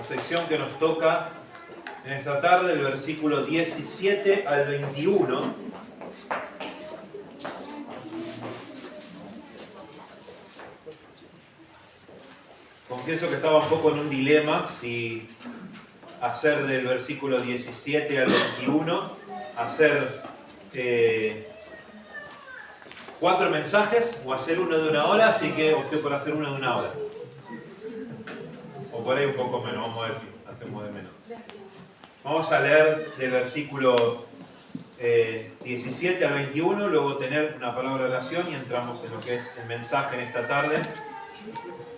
sección que nos toca en esta tarde, del versículo 17 al 21. Confieso que estaba un poco en un dilema si hacer del versículo 17 al 21, hacer 4 mensajes o hacer uno de 1 hora, así que opté por hacer uno de 1 hora. O por ahí un poco menos, vamos a ver si hacemos de menos. Vamos a leer del versículo 17 al 21, luego tener una palabra de oración y entramos en lo que es el mensaje en esta tarde.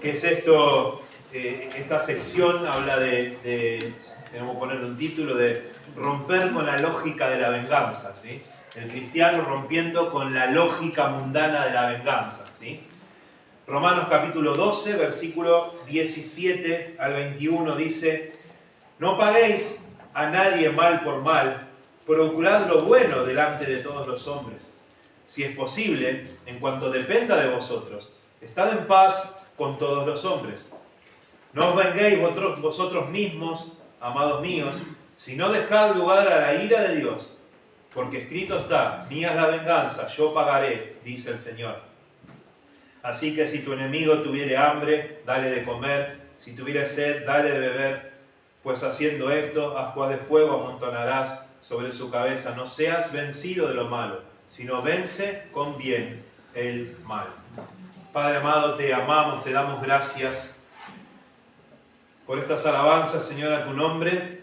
¿Qué es esto? Esta sección habla debemos ponerle un título, de romper con la lógica de la venganza, ¿sí? El cristiano rompiendo con la lógica mundana de la venganza, ¿sí? Romanos capítulo 12, versículo 17 al 21 dice: no paguéis a nadie mal por mal, procurad lo bueno delante de todos los hombres. Si es posible, en cuanto dependa de vosotros, estad en paz con todos los hombres. No os venguéis vosotros mismos, amados míos, sino dejad lugar a la ira de Dios, porque escrito está: mía es la venganza, yo pagaré, dice el Señor. Así que si tu enemigo tuviere hambre, dale de comer; si tuviere sed, dale de beber, pues haciendo esto, ascuas de fuego amontonarás sobre su cabeza. No seas vencido de lo malo, sino vence con bien el mal. Padre amado, te amamos, te damos gracias por estas alabanzas, Señor, a tu nombre.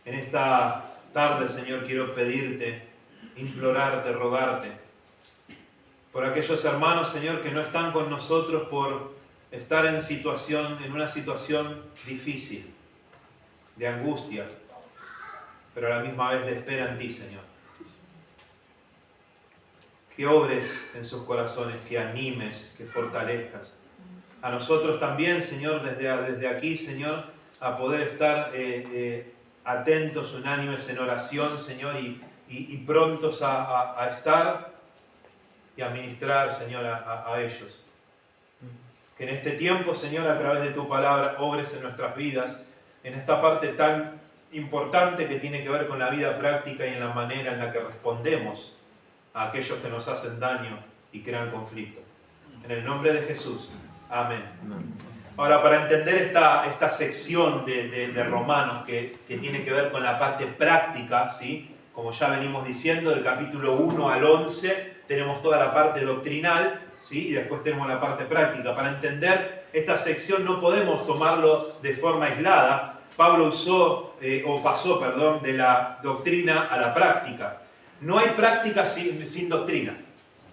En esta tarde, Señor, quiero pedirte, implorarte, rogarte por aquellos hermanos, Señor, que no están con nosotros por estar en una situación difícil, de angustia, pero a la misma vez de espera en ti, Señor. Que obres en sus corazones, que animes, que fortalezcas. A nosotros también, Señor, desde aquí, Señor, a poder estar atentos, unánimes en oración, Señor, y prontos a estar y a ministrar, Señor, a ellos. Que en este tiempo, Señor, a través de tu palabra, obres en nuestras vidas, en esta parte tan importante que tiene que ver con la vida práctica y en la manera en la que respondemos a aquellos que nos hacen daño y crean conflicto. En el nombre de Jesús. Amén. Ahora, para entender esta sección de Romanos que tiene que ver con la parte práctica, ¿sí? Como ya venimos diciendo, del capítulo 1 al 11, tenemos toda la parte doctrinal, ¿sí? Y después tenemos la parte práctica. Para entender esta sección no podemos tomarlo de forma aislada. Pablo pasó de la doctrina a la práctica. No hay práctica sin doctrina.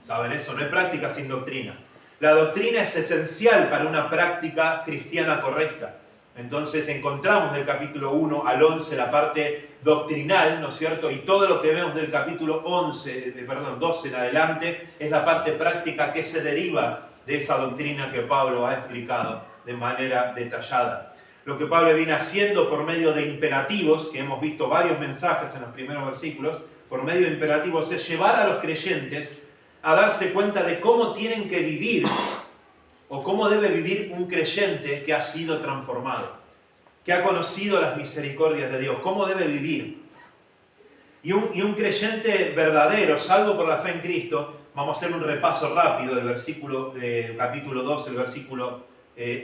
¿Saben eso? No hay práctica sin doctrina. La doctrina es esencial para una práctica cristiana correcta. Entonces encontramos del capítulo 1 al 11 la parte doctrinal, ¿no es cierto? Y todo lo que vemos del capítulo 12 en adelante es la parte práctica que se deriva de esa doctrina que Pablo ha explicado de manera detallada. Lo que Pablo viene haciendo por medio de imperativos, que hemos visto varios mensajes en los primeros versículos, por medio de imperativos es llevar a los creyentes a darse cuenta de cómo tienen que vivir o cómo debe vivir un creyente que ha sido transformado, que ha conocido las misericordias de Dios, cómo debe vivir. Y un creyente verdadero, salvo por la fe en Cristo, vamos a hacer un repaso rápido del capítulo 2, el versículo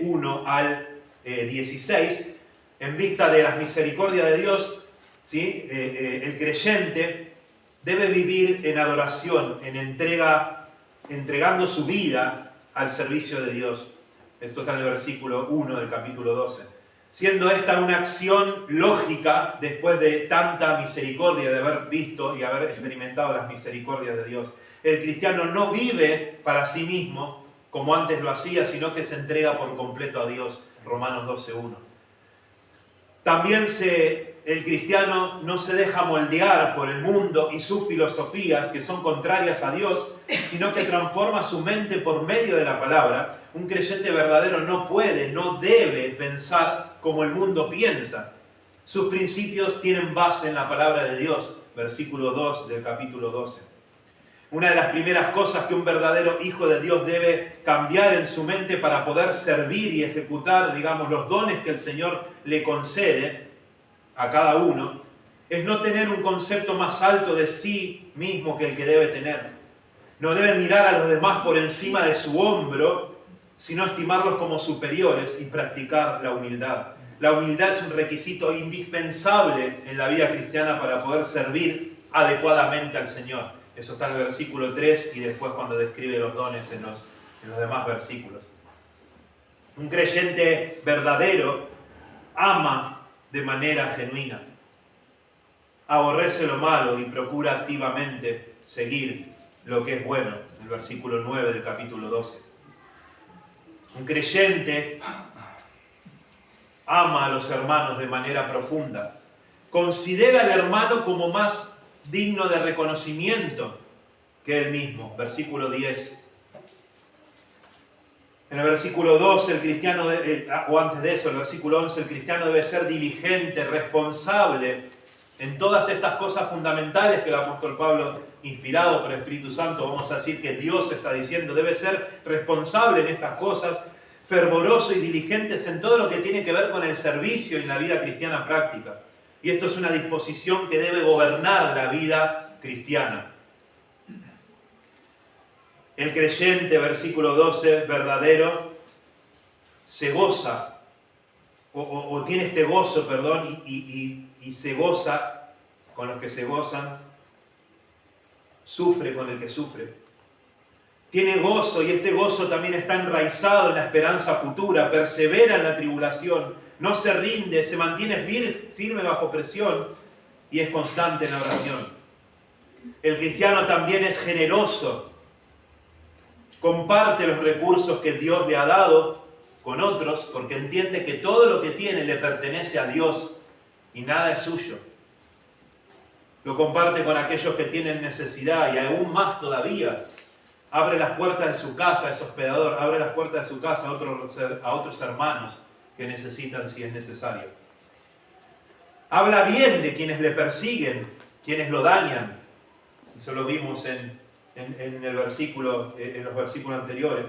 1 al 16, en vista de las misericordias de Dios, ¿sí? El creyente debe vivir en adoración, en entrega, entregando su vida al servicio de Dios. Esto está en el versículo 1 del capítulo 12. Siendo esta una acción lógica después de tanta misericordia, de haber visto y haber experimentado las misericordias de Dios. El cristiano no vive para sí mismo como antes lo hacía, sino que se entrega por completo a Dios. Romanos 12:1. También el cristiano no se deja moldear por el mundo y sus filosofías que son contrarias a Dios, sino que transforma su mente por medio de la palabra. Un creyente verdadero no debe pensar como el mundo piensa. Sus principios tienen base en la palabra de Dios, versículo 2 del capítulo 12. Una de las primeras cosas que un verdadero hijo de Dios debe cambiar en su mente para poder servir y ejecutar, digamos, los dones que el Señor le concede a cada uno, es no tener un concepto más alto de sí mismo que el que debe tener. No debe mirar a los demás por encima de su hombro, sino estimarlos como superiores y practicar la humildad. La humildad es un requisito indispensable en la vida cristiana para poder servir adecuadamente al Señor. Eso está en el versículo 3 y después cuando describe los dones en los demás versículos. Un creyente verdadero ama de manera genuina, aborrece lo malo y procura activamente seguir lo que es bueno, el versículo 9 del capítulo 12. Un creyente ama a los hermanos de manera profunda, considera al hermano como más digno de reconocimiento que él mismo. Versículo 10. En el versículo 12, el cristiano, o antes de eso, el versículo 11, el cristiano debe ser diligente, responsable en todas estas cosas fundamentales que el apóstol Pablo, inspirado por el Espíritu Santo, vamos a decir que Dios está diciendo, debe ser responsable en estas cosas, fervoroso y diligentes en todo lo que tiene que ver con el servicio y la vida cristiana práctica. Y esto es una disposición que debe gobernar la vida cristiana. El creyente, versículo 12, verdadero, se goza, o tiene este gozo, perdón, y se goza con los que se gozan, sufre con el que sufre. Tiene gozo y este gozo también está enraizado en la esperanza futura, persevera en la tribulación, no se rinde, se mantiene firme bajo presión y es constante en la oración. El cristiano también es generoso, comparte los recursos que Dios le ha dado con otros porque entiende que todo lo que tiene le pertenece a Dios y nada es suyo. Lo comparte con aquellos que tienen necesidad y aún más todavía. Abre las puertas de su casa, es hospedador, abre las puertas de su casa a otros hermanos que necesitan si es necesario. Habla bien de quienes le persiguen, quienes lo dañan. Eso lo vimos en los versículos anteriores.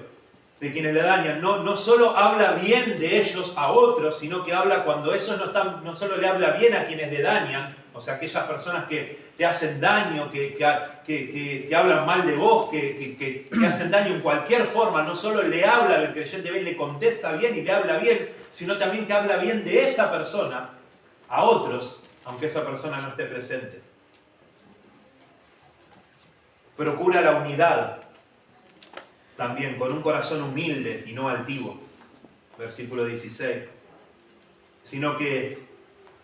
De quienes le dañan. No solo habla bien de ellos a otros, sino que habla cuando esos no solo le habla bien a quienes le dañan, o sea, aquellas personas que te hacen daño, que hablan mal de vos, que hacen daño en cualquier forma, no solo le habla al creyente bien, le contesta bien y le habla bien, sino también que habla bien de esa persona a otros, aunque esa persona no esté presente. Procura la unidad, también con un corazón humilde y no altivo, versículo 16, sino que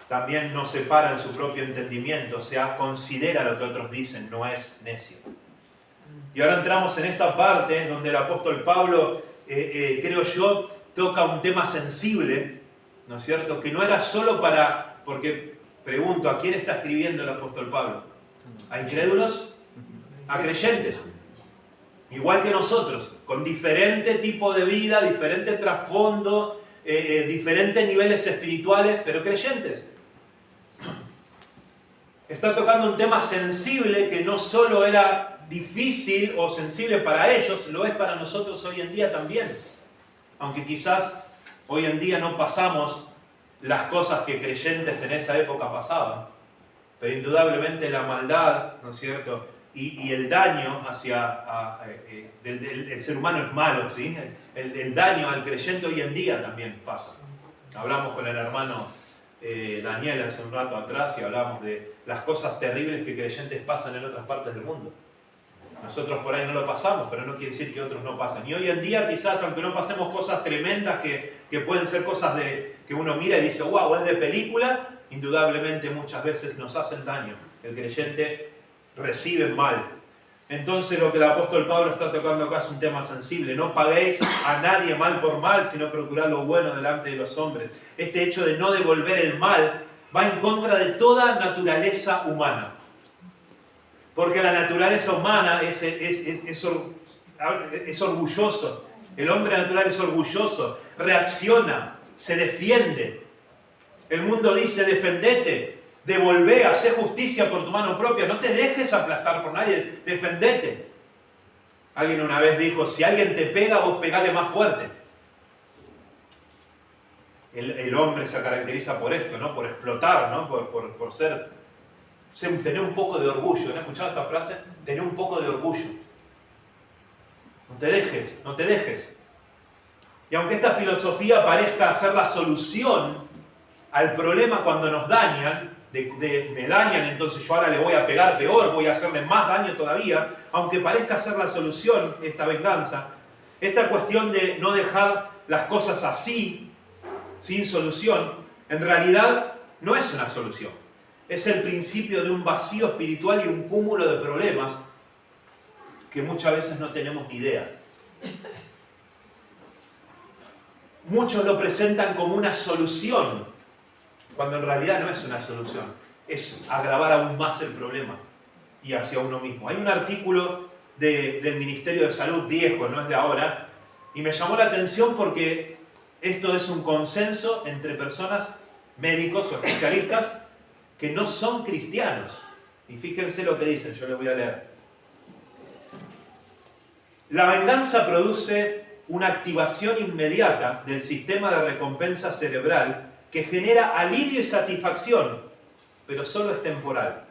también no se para en su propio entendimiento, o sea, considera lo que otros dicen, no es necio. Y ahora entramos en esta parte donde el apóstol Pablo, creo yo, toca un tema sensible, ¿no es cierto? Que no era solo porque pregunto, ¿a quién está escribiendo el apóstol Pablo? ¿A incrédulos? ¿A creyentes? Igual que nosotros, con diferente tipo de vida, diferente trasfondo, diferentes niveles espirituales, pero creyentes. Está tocando un tema sensible que no solo era difícil o sensible para ellos, lo es para nosotros hoy en día también. Aunque quizás hoy en día no pasamos las cosas que creyentes en esa época pasaban. Pero indudablemente la maldad, ¿no es cierto? Y el daño el ser humano es malo, ¿sí? El daño al creyente hoy en día también pasa. Hablamos con el hermano Daniel hace un rato atrás y hablamos de las cosas terribles que creyentes pasan en otras partes del mundo. Nosotros por ahí no lo pasamos, pero no quiere decir que otros no pasen. Y hoy en día quizás, aunque no pasemos cosas tremendas que pueden ser cosas que uno mira y dice, wow, es de película, indudablemente muchas veces nos hacen daño. El creyente recibe mal. Entonces lo que el apóstol Pablo está tocando acá es un tema sensible. No paguéis a nadie mal por mal, sino procurad lo bueno delante de los hombres. Este hecho de no devolver el mal va en contra de toda naturaleza humana. Porque la naturaleza humana es orgulloso. El hombre natural es orgulloso, reacciona, se defiende. El mundo dice, defendete, devolvé, hacé justicia por tu mano propia, no te dejes aplastar por nadie, defendete. Alguien una vez dijo, si alguien te pega, vos pegale más fuerte. El hombre se caracteriza por esto, ¿no? Por explotar, ¿no? Por tener un poco de orgullo. ¿Han escuchado esta frase? Tener un poco de orgullo. No te dejes, no te dejes. Y aunque esta filosofía parezca ser la solución al problema cuando nos dañan, me dañan, entonces yo ahora le voy a pegar peor, voy a hacerle más daño todavía, aunque parezca ser la solución, esta venganza, esta cuestión de no dejar las cosas así, sin solución, en realidad no es una solución. Es el principio de un vacío espiritual y un cúmulo de problemas que muchas veces no tenemos ni idea. Muchos lo presentan como una solución, cuando en realidad no es una solución. Es agravar aún más el problema y hacia uno mismo. Hay un artículo del Ministerio de Salud viejo, no es de ahora, y me llamó la atención porque esto es un consenso entre personas, médicos o especialistas, que no son cristianos. Y fíjense lo que dicen, yo les voy a leer. La venganza produce una activación inmediata del sistema de recompensa cerebral que genera alivio y satisfacción, pero solo es temporal.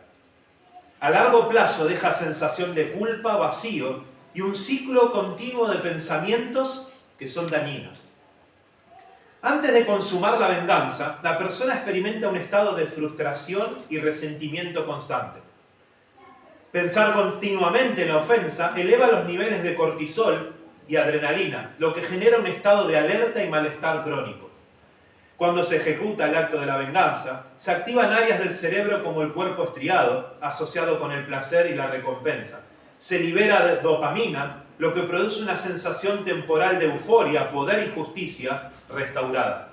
A largo plazo deja sensación de culpa, vacío y un ciclo continuo de pensamientos que son dañinos. Antes de consumar la venganza, la persona experimenta un estado de frustración y resentimiento constante. Pensar continuamente en la ofensa eleva los niveles de cortisol y adrenalina, lo que genera un estado de alerta y malestar crónico. Cuando se ejecuta el acto de la venganza, se activan áreas del cerebro como el cuerpo estriado, asociado con el placer y la recompensa. Se libera dopamina, lo que produce una sensación temporal de euforia, poder y justicia restaurada.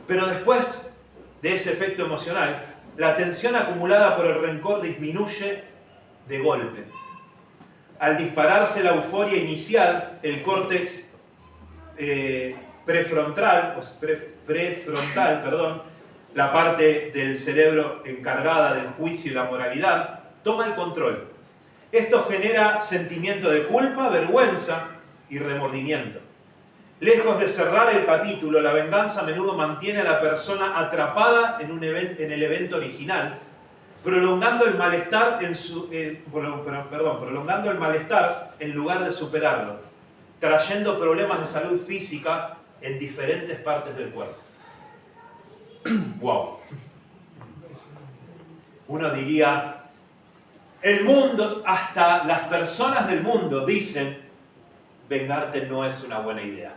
Pero después de ese efecto emocional, la tensión acumulada por el rencor disminuye de golpe. Al dispararse la euforia inicial, el córtex prefrontal, la parte del cerebro encargada del juicio y la moralidad, toma el control. Esto genera sentimiento de culpa, vergüenza y remordimiento. Lejos de cerrar el capítulo, la venganza a menudo mantiene a la persona atrapada en el evento original, prolongando el malestar en lugar de superarlo, trayendo problemas de salud física en diferentes partes del cuerpo. Wow. Uno diría, el mundo, hasta las personas del mundo dicen, vengarte no es una buena idea.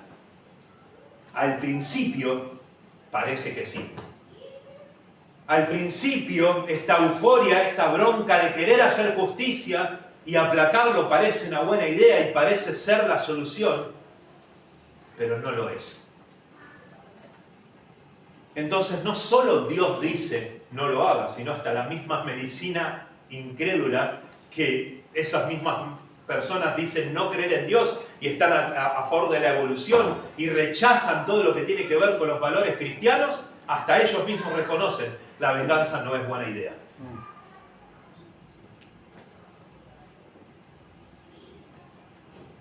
Al principio parece que sí. Al principio esta euforia, esta bronca de querer hacer justicia y aplacarlo parece una buena idea y parece ser la solución, pero no lo es. Entonces no solo Dios dice no lo hagas, sino hasta la misma medicina incrédula que esas mismas personas dicen no creer en Dios y están a favor de la evolución y rechazan todo lo que tiene que ver con los valores cristianos, hasta ellos mismos reconocen la venganza no es buena idea.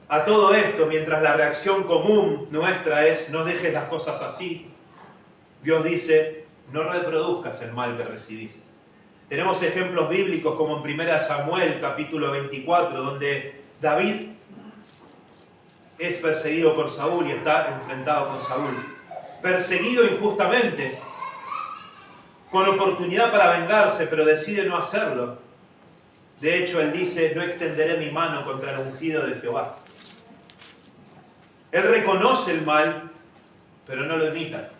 A todo esto, mientras la reacción común nuestra es no dejes las cosas así, Dios dice no reproduzcas el mal que recibís. Tenemos ejemplos bíblicos como en 1 Samuel capítulo 24, donde David es perseguido por Saúl y está enfrentado con Saúl. Perseguido injustamente, con oportunidad para vengarse, pero decide no hacerlo. De hecho, él dice, no extenderé mi mano contra el ungido de Jehová. Él reconoce el mal, pero no lo imita.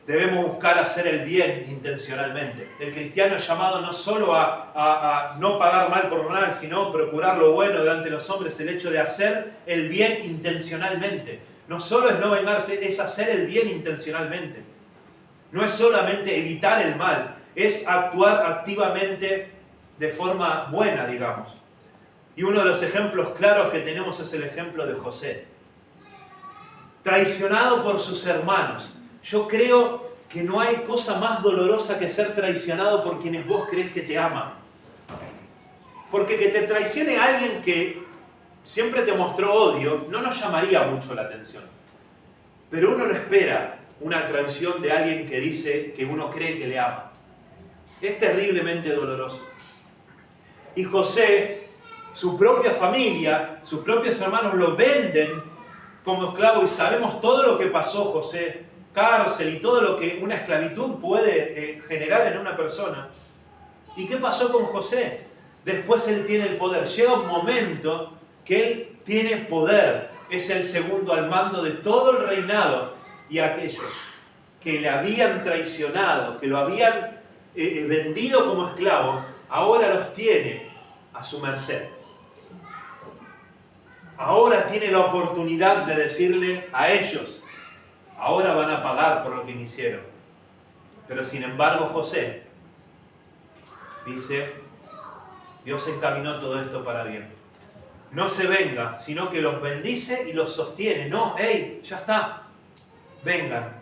Debemos buscar hacer el bien intencionalmente. El cristiano es llamado no solo a no pagar mal por mal, sino procurar lo bueno delante de los hombres, el hecho de hacer el bien intencionalmente. No solo es no vengarse, es hacer el bien intencionalmente. No es solamente evitar el mal, es actuar activamente de forma buena, digamos. Y uno de los ejemplos claros que tenemos es el ejemplo de José. Traicionado por sus hermanos. Yo creo que no hay cosa más dolorosa que ser traicionado por quienes vos crees que te aman. Porque que te traicione alguien que siempre te mostró odio no nos llamaría mucho la atención. Pero uno no espera una traición de alguien que dice que uno cree que le ama. Es terriblemente doloroso. Y José, su propia familia, sus propios hermanos lo venden como esclavo y sabemos todo lo que pasó José, cárcel y todo lo que una esclavitud puede generar en una persona. ¿Y qué pasó con José? Después él tiene el poder. Llega un momento que él tiene poder. Es el segundo al mando de todo el reinado. Y aquellos que le habían traicionado, que lo habían vendido como esclavo, ahora los tiene a su merced. Ahora tiene la oportunidad de decirle a ellos, ahora van a pagar por lo que me hicieron. Pero sin embargo José dice, Dios encaminó todo esto para bien. No se venga, sino que los bendice y los sostiene. No, hey, ya está, vengan.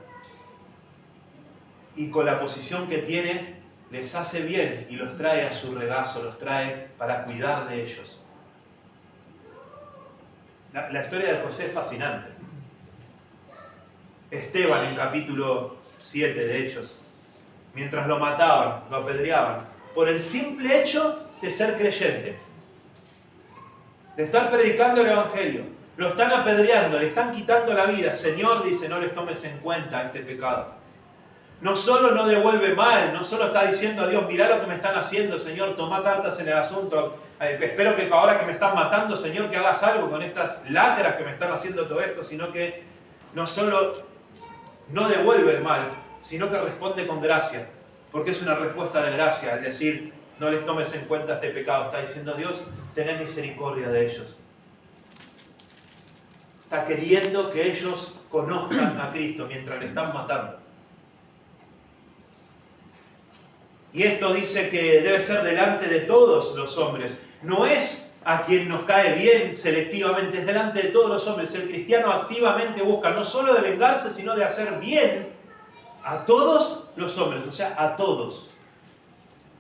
Y con la posición que tiene, les hace bien y los trae a su regazo, los trae para cuidar de ellos. La historia de José es fascinante. Esteban en capítulo 7 de Hechos, mientras lo mataban, lo apedreaban, por el simple hecho de ser creyente, de estar predicando el Evangelio, lo están apedreando, le están quitando la vida. Señor, dice, no les tomes en cuenta este pecado. No solo no devuelve mal, no solo está diciendo a Dios, mirá lo que me están haciendo, Señor, toma cartas en el asunto. Espero que ahora que me están matando, Señor, que hagas algo con estas lacras que me están haciendo todo esto, sino que no solo no devuelve el mal, sino que responde con gracia, porque es una respuesta de gracia al decir, no les tomes en cuenta este pecado. Está diciendo Dios, tened misericordia de ellos. Está queriendo que ellos conozcan a Cristo mientras le están matando. Y esto dice que debe ser delante de todos los hombres. No es a quien nos cae bien selectivamente, es delante de todos los hombres. El cristiano activamente busca no solo de vengarse, sino de hacer bien a todos los hombres, o sea, a todos.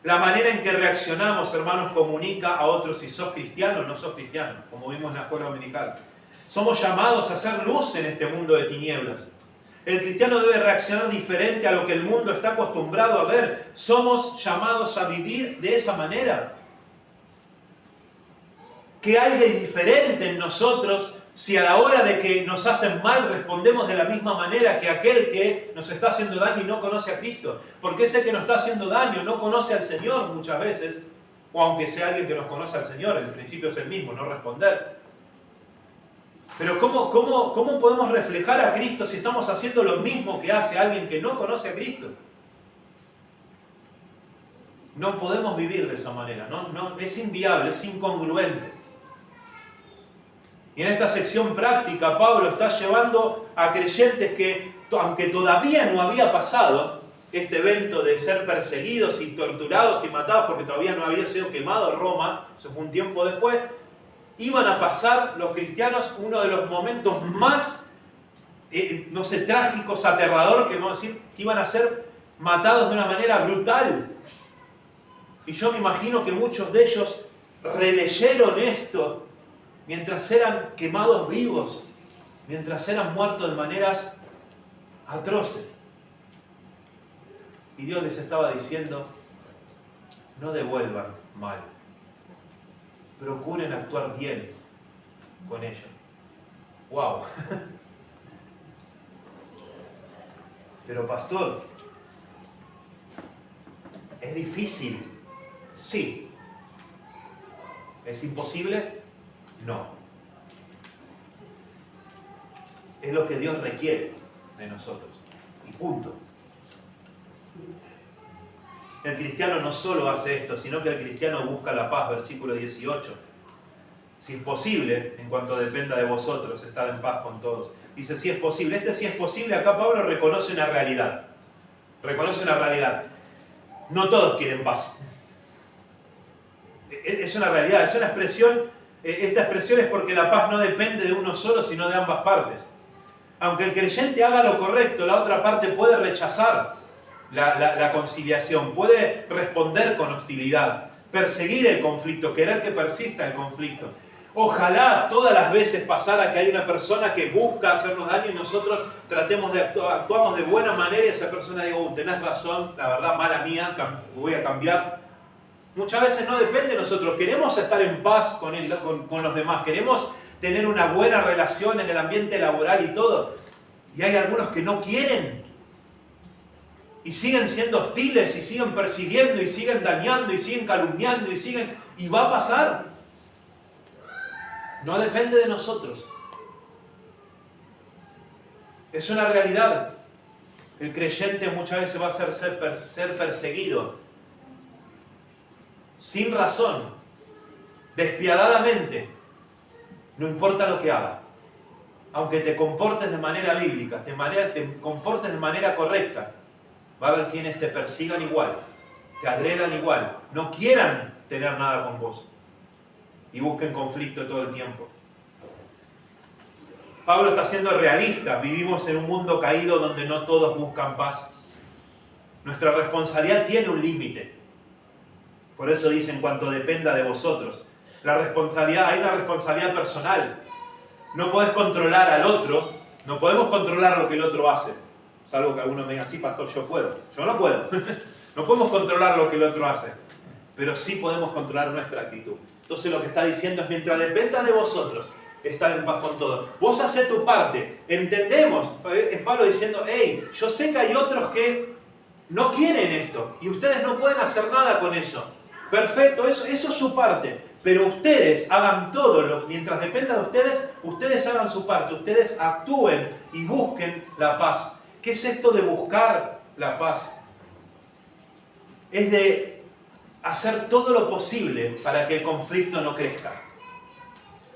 La manera en que reaccionamos, hermanos, comunica a otros si sos cristiano o no sos cristiano, como vimos en la escuela dominical. Somos llamados a hacer luz en este mundo de tinieblas. El cristiano debe reaccionar diferente a lo que el mundo está acostumbrado a ver. Somos llamados a vivir de esa manera. ¿Qué hay de diferente en nosotros si a la hora de que nos hacen mal respondemos de la misma manera que aquel que nos está haciendo daño y no conoce a Cristo? Porque ese que nos está haciendo daño no conoce al Señor muchas veces, o aunque sea alguien que nos conoce al Señor, el principio es el mismo, no responder. Pero ¿cómo podemos reflejar a Cristo si estamos haciendo lo mismo que hace alguien que no conoce a Cristo? No podemos vivir de esa manera, no, es inviable, es incongruente. Y en esta sección práctica, Pablo está llevando a creyentes que, aunque todavía no había pasado este evento de ser perseguidos y torturados y matados porque todavía no había sido quemado Roma, eso fue un tiempo después, iban a pasar los cristianos uno de los momentos más, trágicos, aterrador, que vamos a decir, que iban a ser matados de una manera brutal. Y yo me imagino que muchos de ellos releyeron esto mientras eran quemados vivos, mientras eran muertos de maneras atroces. Y Dios les estaba diciendo, no devuelvan mal. Procuren actuar bien con ellos. ¡Wow! Pero pastor, ¿es difícil? Sí. ¿Es imposible? No. Es lo que Dios requiere de nosotros. Y punto. El cristiano no solo hace esto, sino que el cristiano busca la paz, versículo 18. Si es posible, en cuanto dependa de vosotros, estad en paz con todos. Dice, si es posible. Si es posible, acá Pablo reconoce una realidad. Reconoce una realidad. No todos quieren paz. Es una realidad, es una expresión. Esta expresión es porque la paz no depende de uno solo, sino de ambas partes. Aunque el creyente haga lo correcto, la otra parte puede rechazar la conciliación, puede responder con hostilidad. perseguir el conflicto, querer que persista el conflicto. Ojalá todas las veces pasara que hay una persona que busca hacernos daño y nosotros tratemos de actuamos de buena manera y esa persona diga, tenés razón, la verdad, mala mía, voy a cambiar. Muchas veces no depende de nosotros, queremos estar en paz con los demás, queremos tener una buena relación en el ambiente laboral y todo. Y hay algunos que no quieren. Y siguen siendo hostiles, y siguen persiguiendo, y siguen dañando, y siguen calumniando, y va a pasar. No depende de nosotros. Es una realidad. El creyente muchas veces va a ser perseguido sin razón, despiadadamente, no importa lo que haga. Aunque te comportes de manera bíblica, te comportes de manera correcta, va a haber quienes te persigan igual, te agredan igual, no quieran tener nada con vos y busquen conflicto todo el tiempo. Pablo está siendo realista. Vivimos en un mundo caído donde no todos buscan paz. Nuestra responsabilidad tiene un límite. Por eso dice, en cuanto dependa de vosotros. Hay una responsabilidad personal. No podés controlar al otro, no podemos controlar lo que el otro hace. Salvo que alguno me diga, sí, pastor, yo puedo. Yo no puedo. No podemos controlar lo que el otro hace. Pero sí podemos controlar nuestra actitud. Entonces lo que está diciendo es, mientras dependa de vosotros, estar en paz con todos. Vos hacés tu parte. Entendemos. Es Pablo diciendo, hey, yo sé que hay otros que no quieren esto. Y ustedes no pueden hacer nada con eso. Perfecto, eso es su parte. Pero ustedes hagan todo, mientras dependa de ustedes, ustedes hagan su parte. Ustedes actúen y busquen la paz. ¿Qué es esto de buscar la paz? Es de hacer todo lo posible para que el conflicto no crezca.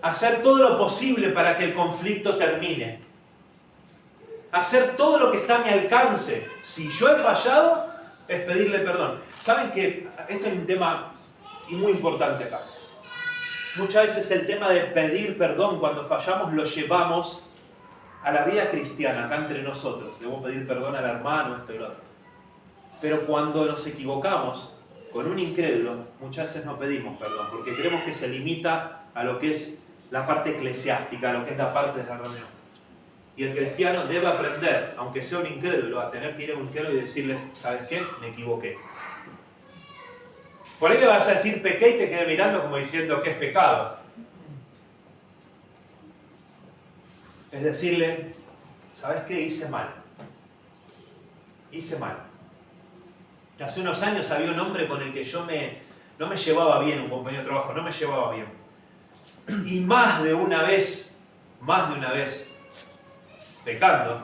Hacer todo lo posible para que el conflicto termine. Hacer todo lo que está a mi alcance. Si yo he fallado, es pedirle perdón. ¿Saben que esto es un tema muy importante acá? Muchas veces el tema de pedir perdón cuando fallamos lo llevamos a la vida cristiana, acá entre nosotros. Debo pedir perdón al hermano, esto y lo otro. Pero cuando nos equivocamos con un incrédulo, muchas veces no pedimos perdón, porque creemos que se limita a lo que es la parte eclesiástica, a lo que es la parte de la reunión. Y el cristiano debe aprender, aunque sea un incrédulo, a tener que ir a un incrédulo y decirles, ¿sabes qué? Me equivoqué. Por ahí le vas a decir pequé y te quedé mirando como diciendo que es pecado. Es decirle, ¿sabes qué? Hice mal. Hice mal. Hace unos años había un hombre con el que no me llevaba bien, un compañero de trabajo, no me llevaba bien. Y más de una vez, pecando,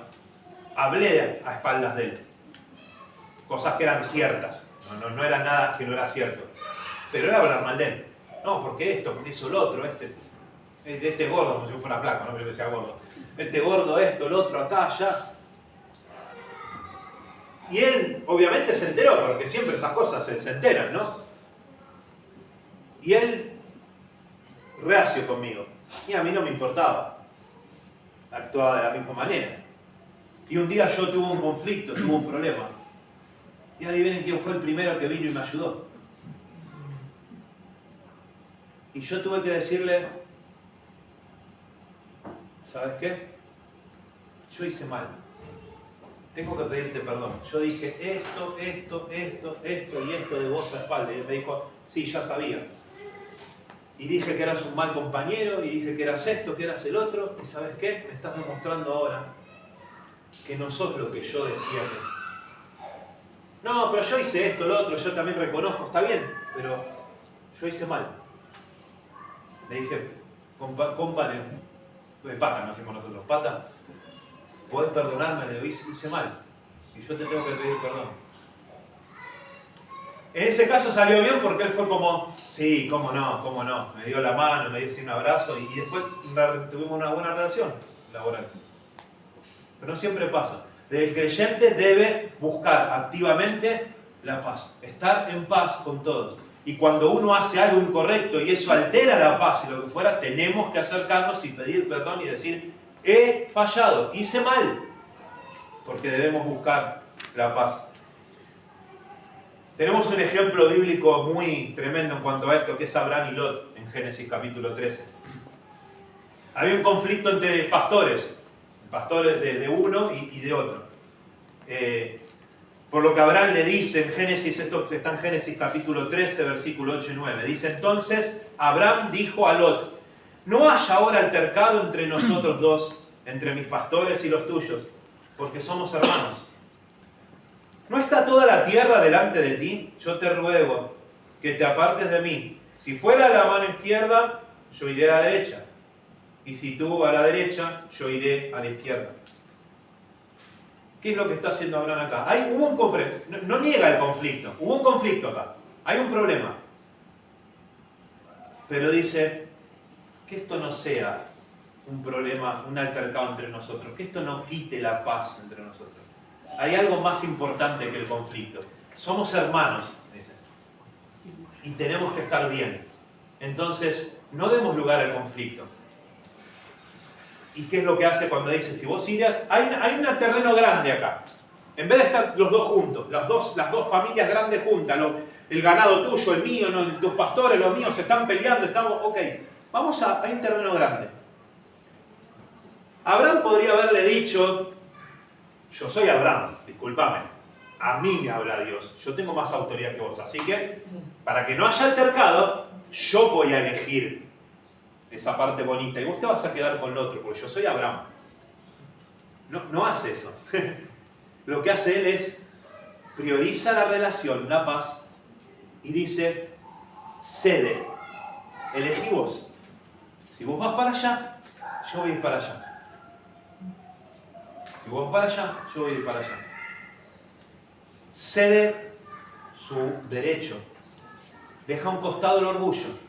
hablé a espaldas de él. Cosas que eran ciertas. No era nada que no era cierto. Pero era hablar mal de él. No, porque esto, porque hizo lo otro, este gordo, como si yo fuera flaco, no me decía gordo. Este gordo, esto, el otro, acá, allá. Y él, obviamente, se enteró, porque siempre esas cosas se enteran, ¿no? Y él, reacio conmigo. Y a mí no me importaba. Actuaba de la misma manera. Y un día yo tuve un conflicto, tuve un problema. Y adivinen quién fue el primero que vino y me ayudó. Y yo tuve que decirle, ¿sabes qué? Yo hice mal. Tengo que pedirte perdón. Yo dije esto y esto de vos a espalda. Y él me dijo, sí, ya sabía. Y dije que eras un mal compañero, y dije que eras esto, que eras el otro. Y ¿sabes qué? Me estás demostrando ahora que no sos lo que yo decía que... No, pero yo hice esto, lo otro, yo también reconozco, está bien, pero yo hice mal. Le dije, compadre, de pata, no hacemos nosotros, pata, podés perdonarme, le hice mal, y yo te tengo que pedir perdón. En ese caso salió bien porque él fue como, sí, cómo no, me dio la mano, me dio así un abrazo, y después tuvimos una buena relación laboral. Pero no siempre pasa. El creyente debe buscar activamente la paz, estar en paz con todos. Y cuando uno hace algo incorrecto y eso altera la paz y lo que fuera, tenemos que acercarnos y pedir perdón y decir, he fallado, hice mal, porque debemos buscar la paz. Tenemos un ejemplo bíblico muy tremendo en cuanto a esto, que es Abraham y Lot, en Génesis capítulo 13. Había un conflicto entre pastores de uno y de otro. Por lo que Abraham le dice en Génesis, esto está en Génesis capítulo 13, versículo 8 y 9. Dice: entonces Abraham dijo a Lot: no haya ahora altercado entre nosotros dos, entre mis pastores y los tuyos, porque somos hermanos. ¿No está toda la tierra delante de ti? Yo te ruego que te apartes de mí. Si fuera a la mano izquierda, yo iré a la derecha. Y si tú a la derecha, yo iré a la izquierda. ¿Qué es lo que está haciendo Abraham acá? No niega el conflicto. Hubo un conflicto acá. Hay un problema. Pero dice que esto no sea un problema, un altercado entre nosotros. Que esto no quite la paz entre nosotros. Hay algo más importante que el conflicto. Somos hermanos, dice, y tenemos que estar bien. Entonces, no demos lugar al conflicto. ¿Y qué es lo que hace cuando dice, si vos irás? Hay un terreno grande acá. En vez de estar los dos juntos, las dos familias grandes juntas, el ganado tuyo, el mío, no, tus pastores, los míos, se están peleando, ok, vamos a un terreno grande. Abraham podría haberle dicho: yo soy Abraham, discúlpame, a mí me habla Dios, yo tengo más autoridad que vos, así que para que no haya altercado, yo voy a elegir esa parte bonita y vos te vas a quedar con lo otro, porque yo soy Abraham. No hace eso. Lo que hace él es prioriza la relación, la paz, y dice: cede, elegí vos. Si vos vas para allá, yo voy a ir para allá. Si vos vas para allá, yo voy a ir para allá. Cede su derecho. Deja a un costado el orgullo.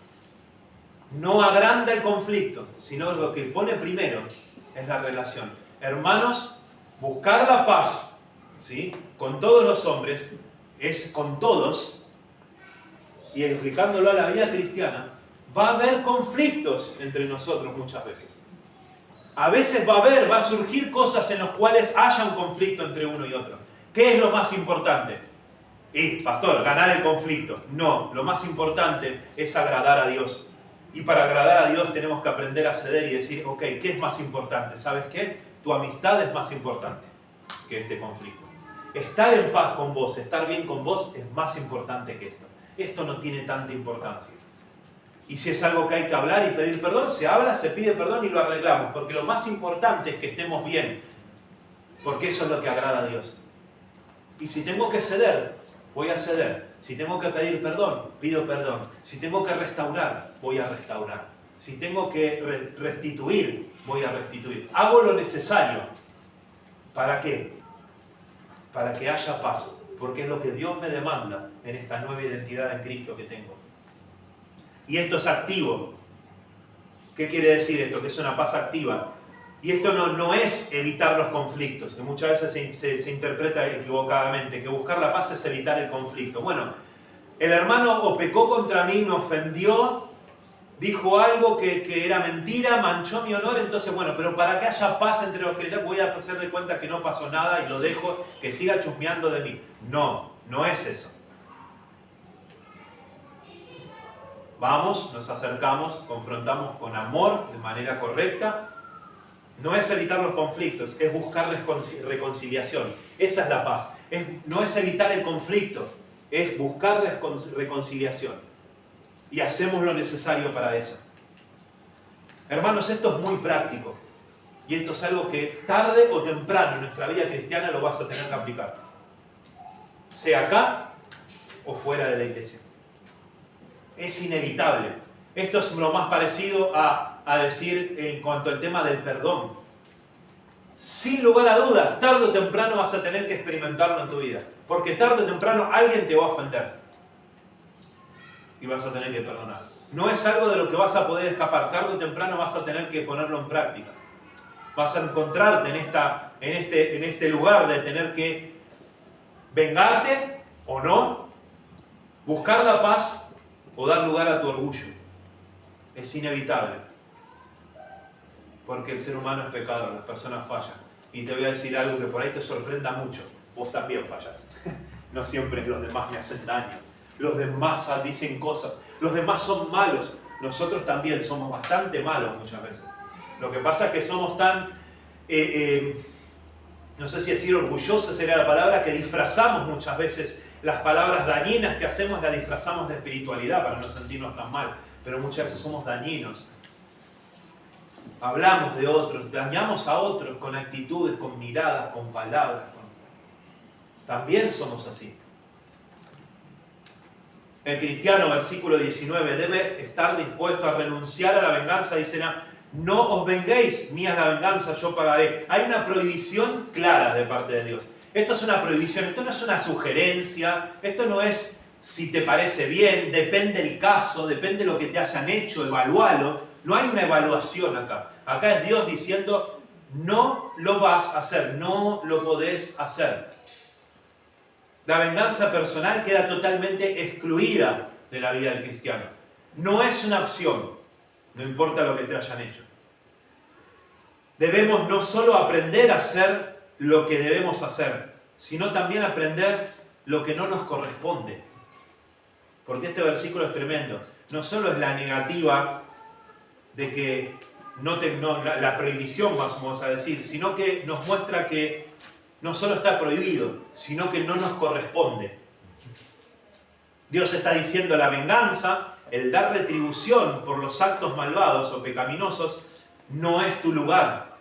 No agranda el conflicto, sino lo que pone primero es la relación. Hermanos, buscar la paz, ¿sí?, con todos los hombres, es con todos, y explicándolo a la vida cristiana, va a haber conflictos entre nosotros muchas veces. A veces va a surgir cosas en las cuales haya un conflicto entre uno y otro. ¿Qué es lo más importante? Pastor, ganar el conflicto. No, lo más importante es agradar a Dios. Y para agradar a Dios tenemos que aprender a ceder y decir, ok, ¿qué es más importante? ¿Sabes qué? Tu amistad es más importante que este conflicto. Estar en paz con vos, estar bien con vos es más importante que esto. Esto no tiene tanta importancia. Y si es algo que hay que hablar y pedir perdón, se habla, se pide perdón y lo arreglamos. Porque lo más importante es que estemos bien. Porque eso es lo que agrada a Dios. Y si tengo que ceder, voy a ceder. Si tengo que pedir perdón, pido perdón. Si tengo que restaurar, voy a restaurar. Si tengo que restituir, voy a restituir. Hago lo necesario. ¿Para qué? Para que haya paz. Porque es lo que Dios me demanda en esta nueva identidad en Cristo que tengo. Y esto es activo. ¿Qué quiere decir esto? Que es una paz activa. Y esto no es evitar los conflictos, que muchas veces se interpreta equivocadamente, que buscar la paz es evitar el conflicto. Bueno, el hermano o pecó contra mí, me ofendió, dijo algo que era mentira, manchó mi honor, entonces bueno, pero para que haya paz entre los cristianos voy a hacer de cuenta que no pasó nada y lo dejo que siga chusmeando de mí. No es eso. Vamos, nos acercamos, confrontamos con amor, de manera correcta. No es evitar los conflictos, es buscar reconciliación. Esa es la paz. No es evitar el conflicto, es buscar reconciliación. Y hacemos lo necesario para eso. Hermanos, esto es muy práctico. Y esto es algo que tarde o temprano en nuestra vida cristiana lo vas a tener que aplicar. Sea acá o fuera de la iglesia. Es inevitable. Esto es lo más parecido a decir en cuanto al tema del perdón. Sin lugar a dudas, tarde o temprano vas a tener que experimentarlo en tu vida. Porque tarde o temprano alguien te va a ofender. Y vas a tener que perdonar. No es algo de lo que vas a poder escapar. Tarde o temprano vas a tener que ponerlo en práctica. Vas a encontrarte en este lugar de tener que vengarte o no, buscar la paz o dar lugar a tu orgullo. Es inevitable. Porque el ser humano es pecador, las personas fallan. Y te voy a decir algo que por ahí te sorprenda mucho. Vos también fallas. no siempre es los demás me hacen daño. Los demás dicen cosas. Los demás son malos. Nosotros también somos bastante malos muchas veces. Lo que pasa es que somos tan, no sé si decir orgullosos sería la palabra, que disfrazamos muchas veces las palabras dañinas que hacemos, las disfrazamos de espiritualidad para no sentirnos tan mal. Pero muchas veces somos dañinos. Hablamos de otros, dañamos a otros con actitudes, con miradas, con palabras. También somos así. El cristiano, versículo 19, debe estar dispuesto a renunciar a la venganza. Dice, no os venguéis, mía es la venganza, yo pagaré. Hay una prohibición clara de parte de Dios. Esto es una prohibición, esto no es una sugerencia, esto no es si te parece bien, depende el caso, depende de lo que te hayan hecho, evalúalo. No hay una evaluación acá. Acá es Dios diciendo, no lo vas a hacer, no lo podés hacer. La venganza personal queda totalmente excluida de la vida del cristiano. No es una opción, no importa lo que te hayan hecho. Debemos no solo aprender a hacer lo que debemos hacer, sino también aprender lo que no nos corresponde. Porque este versículo es tremendo. No solo es la negativa de que la prohibición, vamos a decir, sino que nos muestra que no solo está prohibido, sino que no nos corresponde. Dios está diciendo la venganza, el dar retribución por los actos malvados o pecaminosos, no es tu lugar,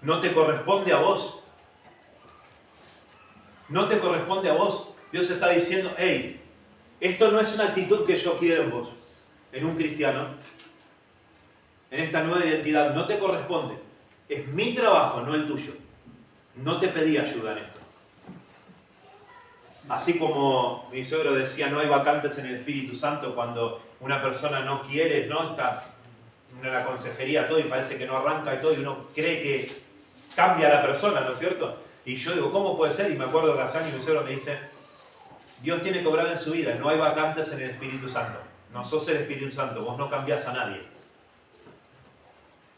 no te corresponde a vos. No te corresponde a vos. Dios está diciendo, hey, esto no es una actitud que yo quiero en vos, en un cristiano, en esta nueva identidad, no te corresponde. Es mi trabajo, no el tuyo. No te pedí ayuda en esto. Así como mi suegro decía, no hay vacantes en el Espíritu Santo cuando una persona no quiere, ¿no? Está en la consejería todo y parece que no arranca y todo y uno cree que cambia a la persona, ¿no es cierto? Y yo digo, ¿cómo puede ser? Y me acuerdo que hace años mi suegro me dice, Dios tiene que obrar en su vida, no hay vacantes en el Espíritu Santo. No sos el Espíritu Santo, vos no cambiás a nadie.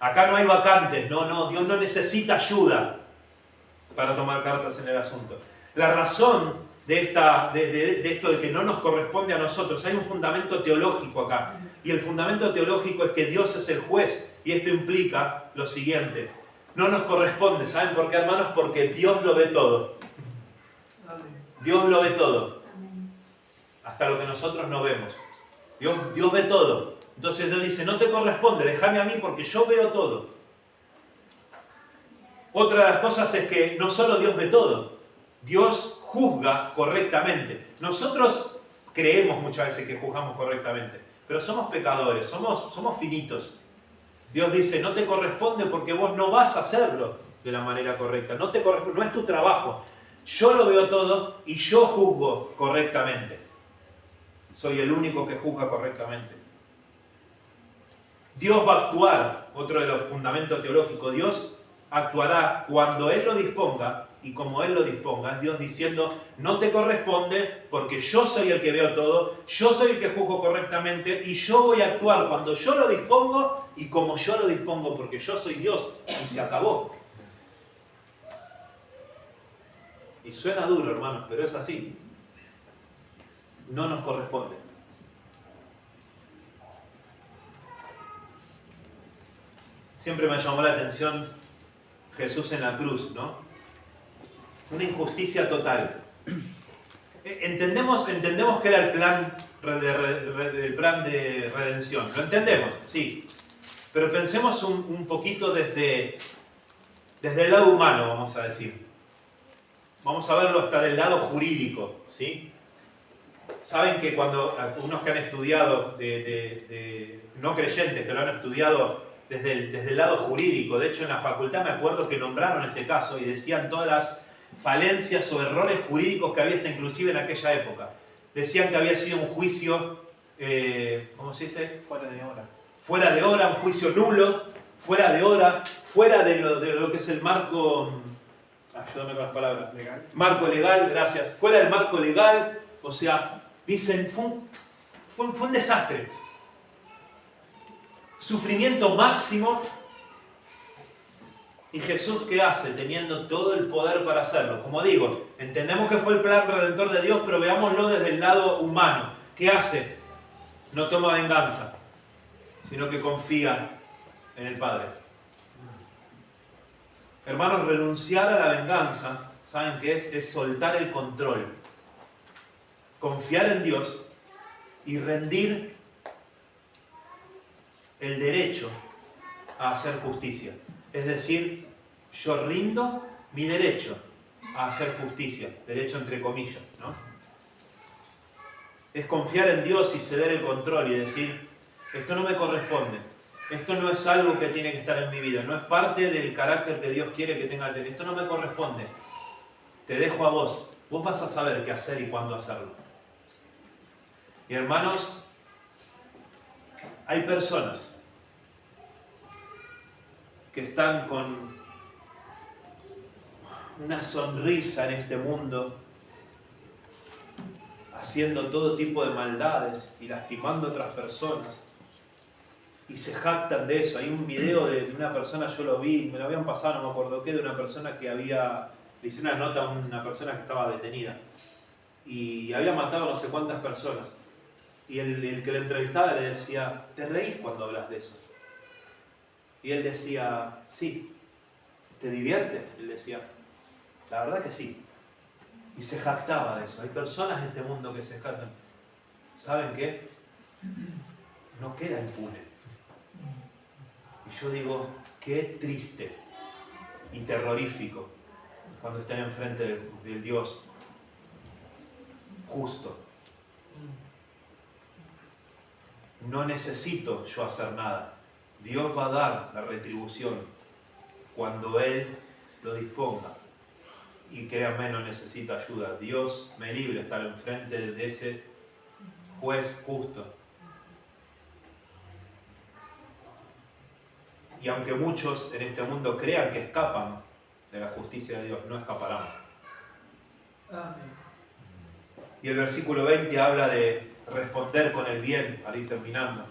Acá no hay vacantes, no, Dios no necesita ayuda para tomar cartas en el asunto. La razón de esto de que no nos corresponde a nosotros, hay un fundamento teológico acá. Y el fundamento teológico es que Dios es el juez. Y esto implica lo siguiente. No nos corresponde, ¿saben por qué, hermanos? Porque Dios lo ve todo. Dios lo ve todo. Hasta lo que nosotros no vemos. Dios ve todo. Entonces Dios dice, no te corresponde, déjame a mí porque yo veo todo. Otra de las cosas es que no solo Dios ve todo, Dios juzga correctamente. Nosotros creemos muchas veces que juzgamos correctamente, pero somos pecadores, somos finitos. Dios dice, no te corresponde porque vos no vas a hacerlo de la manera correcta. No te corresponde, no es tu trabajo. Yo lo veo todo y yo juzgo correctamente. Soy el único que juzga correctamente. Dios va a actuar, otro de los fundamentos teológicos, Dios actuará cuando Él lo disponga y como Él lo disponga. Es Dios diciendo, no te corresponde porque yo soy el que veo todo, yo soy el que juzgo correctamente y yo voy a actuar cuando yo lo dispongo y como yo lo dispongo porque yo soy Dios y se acabó. Y suena duro, hermanos, pero es así. No nos corresponde. Siempre me llamó la atención Jesús en la cruz, ¿no? Una injusticia total. Entendemos que era el plan de redención. Lo entendemos, sí. Pero pensemos un poquito desde el lado humano, vamos a decir. Vamos a verlo hasta del lado jurídico, ¿sí? Saben que cuando unos que han estudiado, no creyentes, que lo han estudiado desde el lado jurídico, de hecho en la facultad me acuerdo que nombraron este caso y decían todas las falencias o errores jurídicos que había hasta inclusive en aquella época. Decían que había sido un juicio, ¿cómo se dice? Fuera de hora. Fuera de hora, un juicio nulo, fuera de hora, fuera de lo que es el marco, ayúdame con las palabras, Legal. Marco legal, gracias, fuera del marco legal, o sea, dicen, fue un desastre. Sufrimiento máximo. ¿Y Jesús qué hace teniendo todo el poder para hacerlo? Como digo, entendemos que fue el plan redentor de Dios, pero veámoslo desde el lado humano. ¿Qué hace? No toma venganza, sino que confía en el Padre. Hermanos, renunciar a la venganza, ¿saben qué es? Es soltar el control. Confiar en Dios y rendir el derecho a hacer justicia. Es decir, yo rindo mi derecho a hacer justicia, derecho entre comillas, ¿no? Es confiar en Dios y ceder el control y decir, esto no me corresponde, esto no es algo que tiene que estar en mi vida, no es parte del carácter que Dios quiere que tenga, esto no me corresponde, te dejo a vos, vos vas a saber qué hacer y cuándo hacerlo. Y hermanos, hay personas que están con una sonrisa en este mundo, haciendo todo tipo de maldades y lastimando a otras personas, y se jactan de eso. Hay un video de una persona, yo lo vi, me lo habían pasado, no me acuerdo qué, de una persona que le hice una nota a una persona que estaba detenida y había matado a no sé cuántas personas, y el que le entrevistaba le decía, ¿te reís cuando hablas de eso? Y él decía, sí. ¿Te divierte? Él decía, la verdad que sí. Y se jactaba de eso. Hay personas en este mundo que se jactan. ¿Saben qué? No queda impune. Y yo digo, qué triste y terrorífico cuando estén enfrente del Dios justo. No necesito yo hacer nada. Dios va a dar la retribución cuando Él lo disponga. Y créanme, no necesito ayuda. Dios me libre de estar enfrente de ese juez justo. Y aunque muchos en este mundo crean que escapan de la justicia de Dios, no escaparán. Amén. Y el versículo 20 habla de responder con el bien, para ir terminando.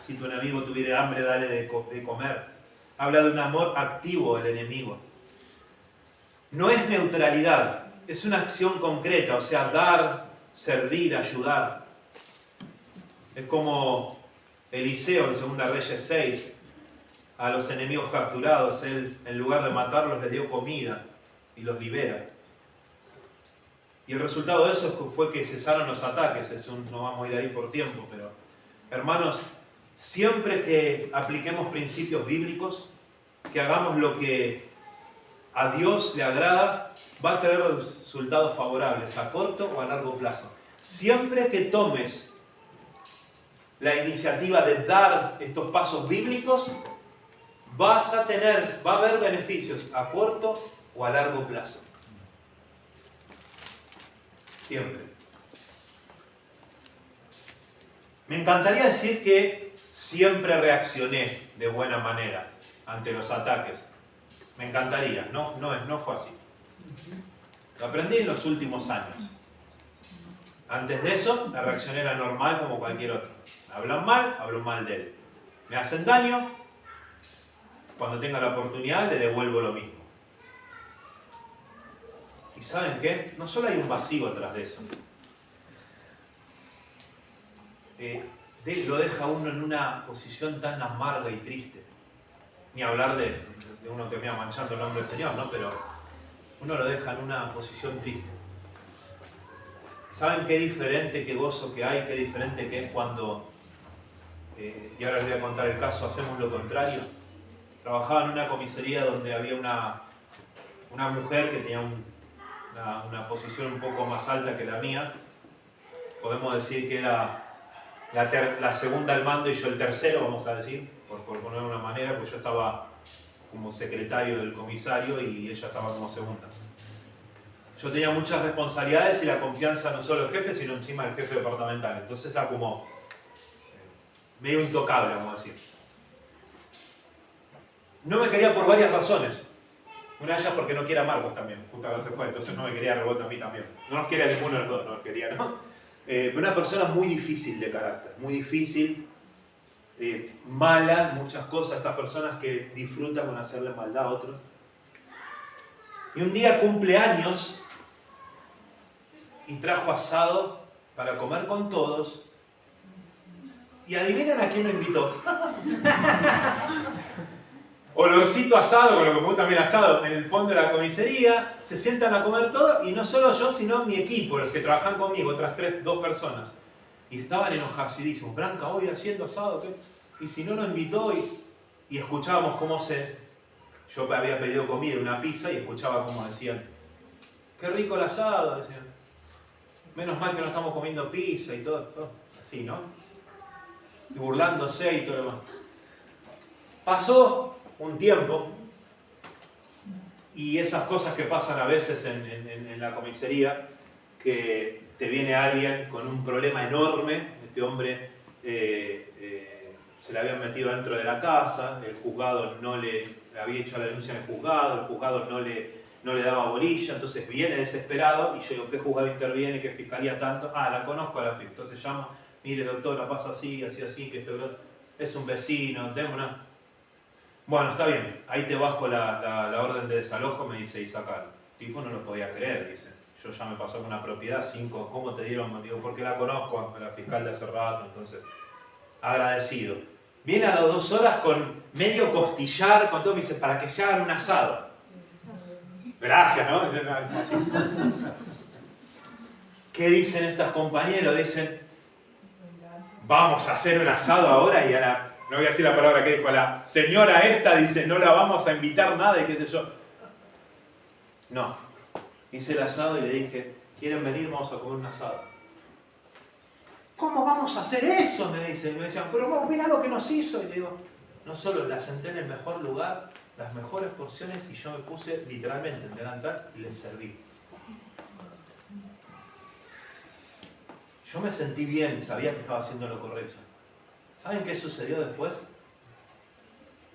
Si tu enemigo tuviera hambre, dale de comer. Habla de un amor activo al enemigo. No es neutralidad, es una acción concreta, o sea, dar, servir, ayudar. Es como Eliseo en 2 Reyes 6, a los enemigos capturados, él en lugar de matarlos les dio comida y los libera. Y el resultado de eso fue que cesaron los ataques. No vamos a ir ahí por tiempo, pero hermanos, siempre que apliquemos principios bíblicos, que hagamos lo que a Dios le agrada, va a tener resultados favorables a corto o a largo plazo. Siempre que tomes la iniciativa de dar estos pasos bíblicos, va a haber beneficios a corto o a largo plazo. Siempre. Me encantaría decir que siempre reaccioné de buena manera ante los ataques. Me encantaría, no fue así. Lo aprendí en los últimos años. Antes de eso, la reacción era normal como cualquier otro. Me hablan mal, hablo mal de él. Me hacen daño, cuando tenga la oportunidad le devuelvo lo mismo. ¿Y saben qué? No solo hay un vacío atrás de eso. Lo deja uno en una posición tan amarga y triste. Ni hablar de uno que me va manchando el nombre del Señor, ¿no? Pero uno lo deja en una posición triste. ¿Saben qué diferente, qué gozo que hay, qué diferente que es cuando, y ahora les voy a contar el caso, hacemos lo contrario? Trabajaba en una comisaría donde había una mujer que tenía una posición un poco más alta que la mía. Podemos decir que era la segunda al mando y yo el tercero, vamos a decir, por poner de una manera, porque yo estaba como secretario del comisario y ella estaba como segunda. Yo tenía muchas responsabilidades y la confianza no solo del jefe, sino encima del jefe departamental. Entonces era como medio intocable, vamos a decir. No me quería por varias razones. Una de ellas porque no quiere a Marcos también, justo ahora se fue, entonces no me quería revuelto a mí también. No nos quería a ninguno de los dos, no nos quería, ¿no? Una persona muy difícil de carácter, muy difícil. mala muchas cosas, estas personas que disfrutan con hacerle maldad a otros. Y un día cumple años y trajo asado para comer con todos. Y adivinen a quién lo invitó. Olorcito asado, con lo que me gusta también asado, en el fondo de la comisaría, se sientan a comer todo, y no solo yo, sino mi equipo, los que trabajan conmigo, otras dos personas. Y estaban enojacidísimos. Branca, hoy haciendo asado, ¿qué? Y si no nos invitó, y escuchábamos cómo yo había pedido comida, una pizza, y escuchaba cómo decían, qué rico el asado, decían. Menos mal que no estamos comiendo pizza y todo así, ¿no? Y burlándose y todo lo demás. Pasó un tiempo, y esas cosas que pasan a veces en la comisaría, que te viene alguien con un problema enorme. Este hombre se le habían metido dentro de la casa, el juzgado no le había hecho la denuncia en el juzgado no le daba bolilla, entonces viene desesperado, y yo digo, ¿qué juzgado interviene? ¿Qué fiscalía tanto? La conozco a la fiscalía. Entonces llamo, mire doctora, pasa así, que esto es un vecino, deme una... Bueno, está bien, ahí te bajo la orden de desalojo, me dice, y sacar. El tipo no lo podía creer, dice. Yo ya me pasó con una propiedad, 5, ¿cómo te dieron? Digo, porque la conozco, a la fiscal de hace rato, entonces, agradecido. Viene a las 2 horas con medio costillar, con todo, me dice, para que se hagan un asado. Gracias, ¿no? Así. ¿Qué dicen estos compañeros? Dicen, vamos a hacer un asado ahora, y no voy a decir la palabra que dijo, a la señora esta, dice, no la vamos a invitar nada, y qué sé yo. No. Hice el asado y le dije, ¿quieren venir? Vamos a comer un asado. ¿Cómo vamos a hacer eso? Me dicen. Me decían, pero vos mirá lo que nos hizo. Y le digo, no solo la senté en el mejor lugar, las mejores porciones, y yo me puse literalmente en delantal y les serví. Yo me sentí bien, sabía que estaba haciendo lo correcto. ¿Saben qué sucedió después?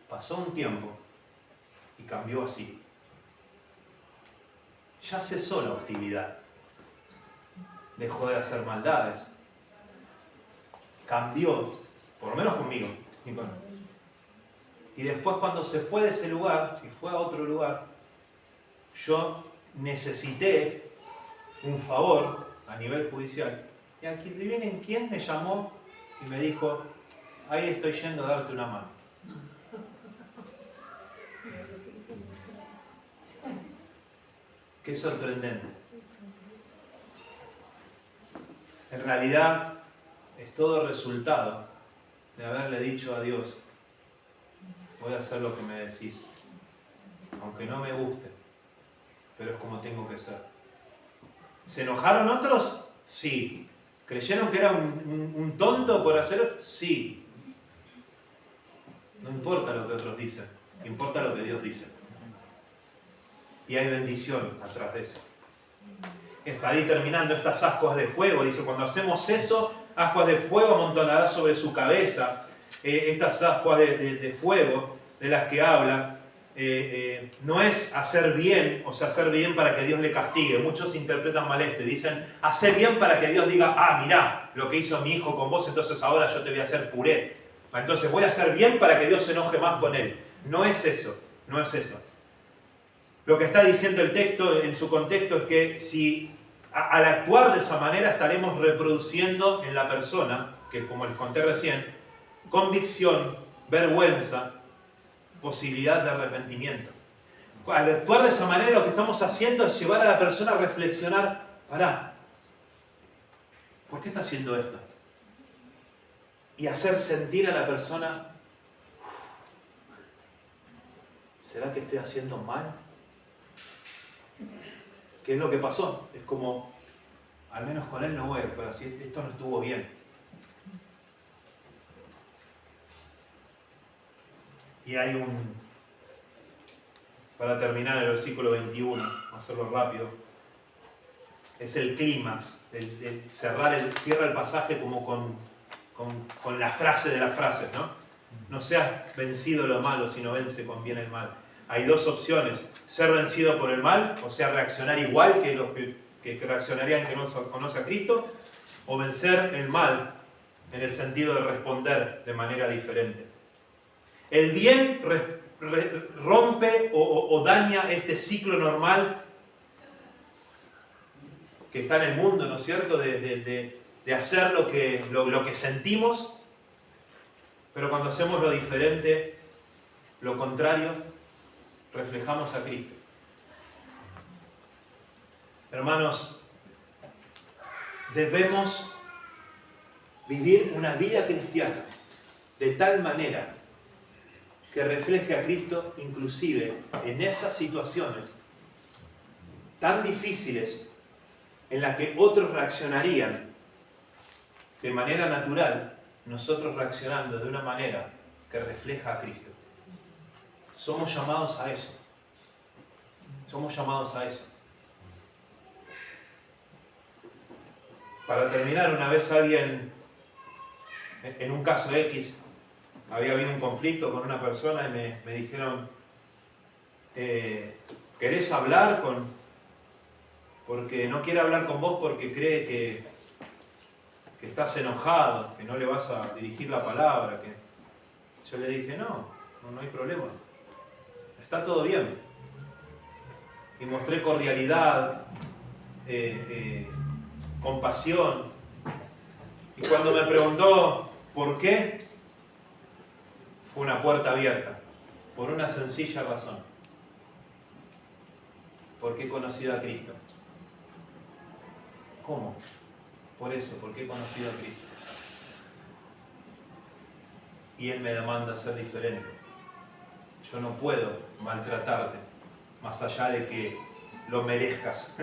Pasó un tiempo y cambió así. Ya cesó la hostilidad. Dejó de hacer maldades. Cambió, por lo menos conmigo. Y después, cuando se fue de ese lugar y fue a otro lugar, yo necesité un favor a nivel judicial. Y aquí adivinen quién me llamó y me dijo, ahí estoy yendo a darte una mano. Qué sorprendente. En realidad es todo resultado de haberle dicho a Dios, voy a hacer lo que me decís, aunque no me guste, pero es como tengo que ser. ¿Se enojaron otros? Sí. ¿Creyeron que era un tonto por hacerlo? Sí. No importa lo que otros dicen, importa lo que Dios dice. Y hay bendición atrás de eso. Está ahí terminando estas ascuas de fuego. Dice, cuando hacemos eso, ascuas de fuego amontonará sobre su cabeza. Estas ascuas de fuego de las que habla, no es hacer bien, o sea, hacer bien para que Dios le castigue. Muchos interpretan mal esto y dicen, hacer bien para que Dios diga, mirá, lo que hizo mi hijo con vos, entonces ahora yo te voy a hacer puré. Entonces voy a hacer bien para que Dios se enoje más con él. No es eso, no es eso. Lo que está diciendo el texto en su contexto es que si al actuar de esa manera estaremos reproduciendo en la persona, que como les conté recién, convicción, vergüenza, posibilidad de arrepentimiento. Al actuar de esa manera lo que estamos haciendo es llevar a la persona a reflexionar, pará, ¿por qué está haciendo esto? Y hacer sentir a la persona, ¿será que estoy haciendo mal? ¿Qué es lo que pasó? Es como, al menos con él no voy a actuar así, esto no estuvo bien. Y hay para terminar el versículo 21, hacerlo rápido, es el clímax, cierra el pasaje como con la frase de las frases, ¿no? No seas vencido lo malo, sino vence con bien el mal. Hay dos opciones, ser vencido por el mal, o sea, reaccionar igual que los que reaccionarían que no conocen a Cristo, o vencer el mal en el sentido de responder de manera diferente. El bien rompe o daña este ciclo normal que está en el mundo, ¿no es cierto?, de hacer lo que sentimos, pero cuando hacemos lo diferente, lo contrario, reflejamos a Cristo. Hermanos, debemos vivir una vida cristiana de tal manera que refleje a Cristo inclusive en esas situaciones tan difíciles en las que otros reaccionarían de manera natural, nosotros reaccionando de una manera que refleja a Cristo. Somos llamados a eso. Somos llamados a eso. Para terminar, una vez alguien, en un caso X, había habido un conflicto con una persona y me dijeron, ¿querés hablar porque no quiere hablar con vos porque cree que estás enojado, que no le vas a dirigir la palabra? Yo le dije, no hay problema, está todo bien. Y mostré cordialidad, compasión. Y cuando me preguntó por qué, fue una puerta abierta, por una sencilla razón. Porque he conocido a Cristo. ¿Cómo? Por eso, porque he conocido a Cristo. Y Él me demanda ser diferente. Yo no puedo maltratarte, más allá de que lo merezcas.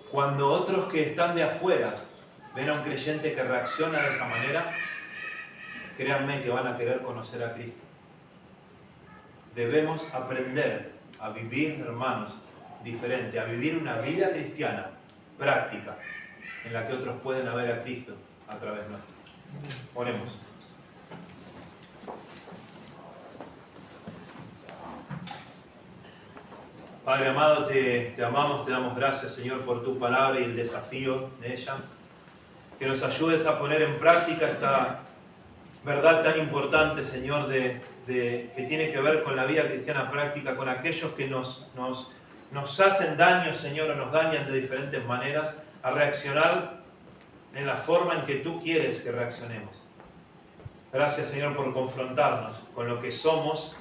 Cuando otros que están de afuera ven a un creyente que reacciona de esa manera, créanme que van a querer conocer a Cristo. Debemos aprender a vivir, hermanos, diferente, a vivir una vida cristiana práctica, en la que otros pueden ver a Cristo a través nuestro. Oremos. Padre amado, te amamos, te damos gracias, Señor, por tu palabra y el desafío de ella. Que nos ayudes a poner en práctica esta verdad tan importante, Señor, que tiene que ver con la vida cristiana práctica, con aquellos que nos hacen daño, Señor, o nos dañan de diferentes maneras, a reaccionar en la forma en que tú quieres que reaccionemos. Gracias, Señor, por confrontarnos con lo que somos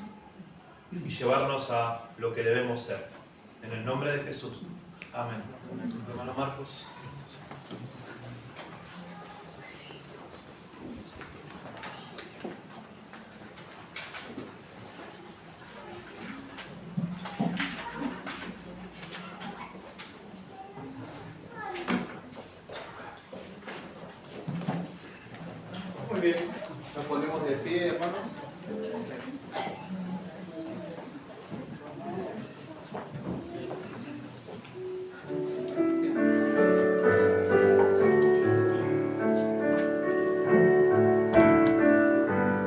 y llevarnos a lo que debemos ser. En el nombre de Jesús. Amén. Hermano Marcos. Muy bien, nos ponemos de pie, hermanos.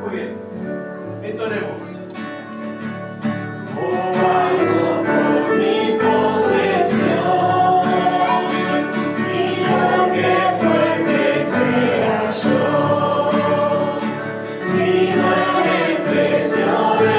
Muy bien, entonemos. Si no en el precio de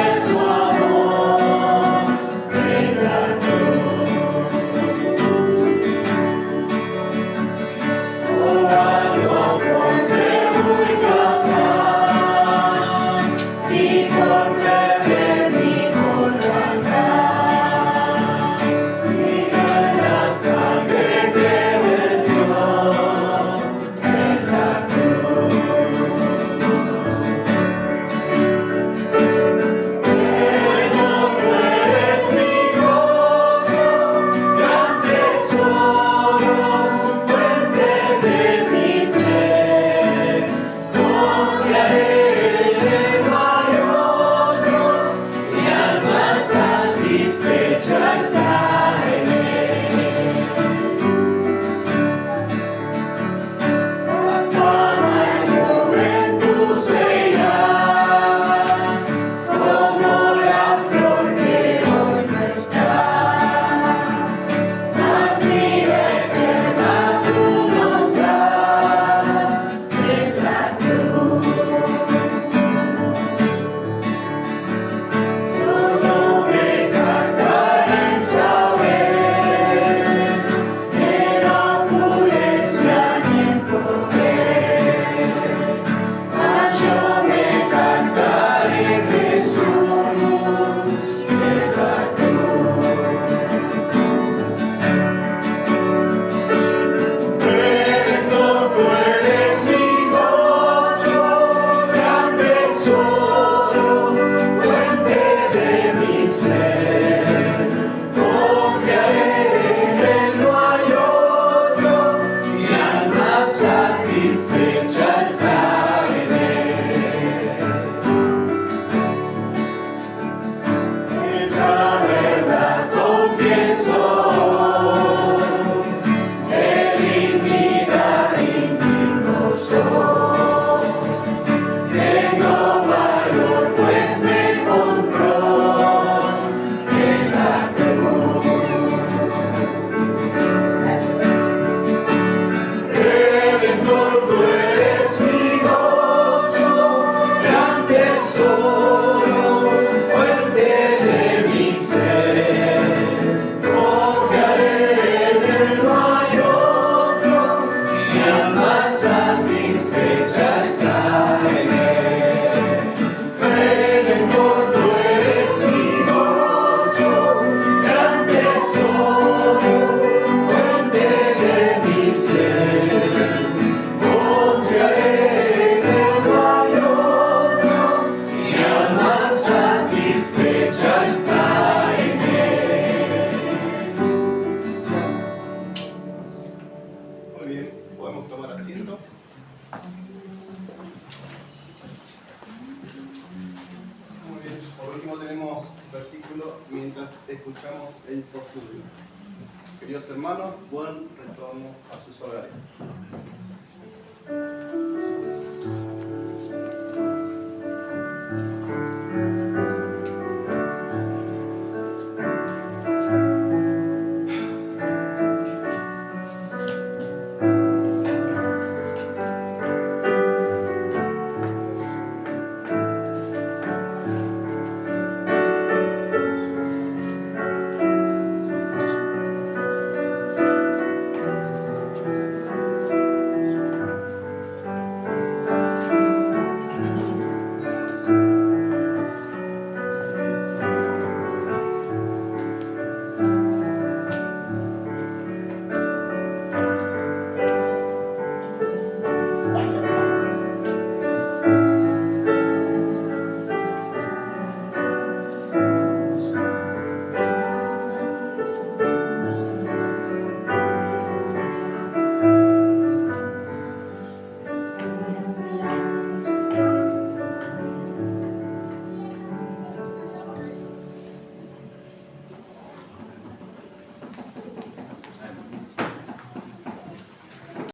satisfecha está en Él. Redentor, tú eres mi gozo, gran tesoro, fuente de mi ser. Confiaré en Él, no hay otro, mi alma satisfecha está en Él. Muy bien, podemos tomar asiento. Muy bien, por último tenemos versículo mientras escuchamos el postulio. Queridos hermanos, buen retorno a sus hogares.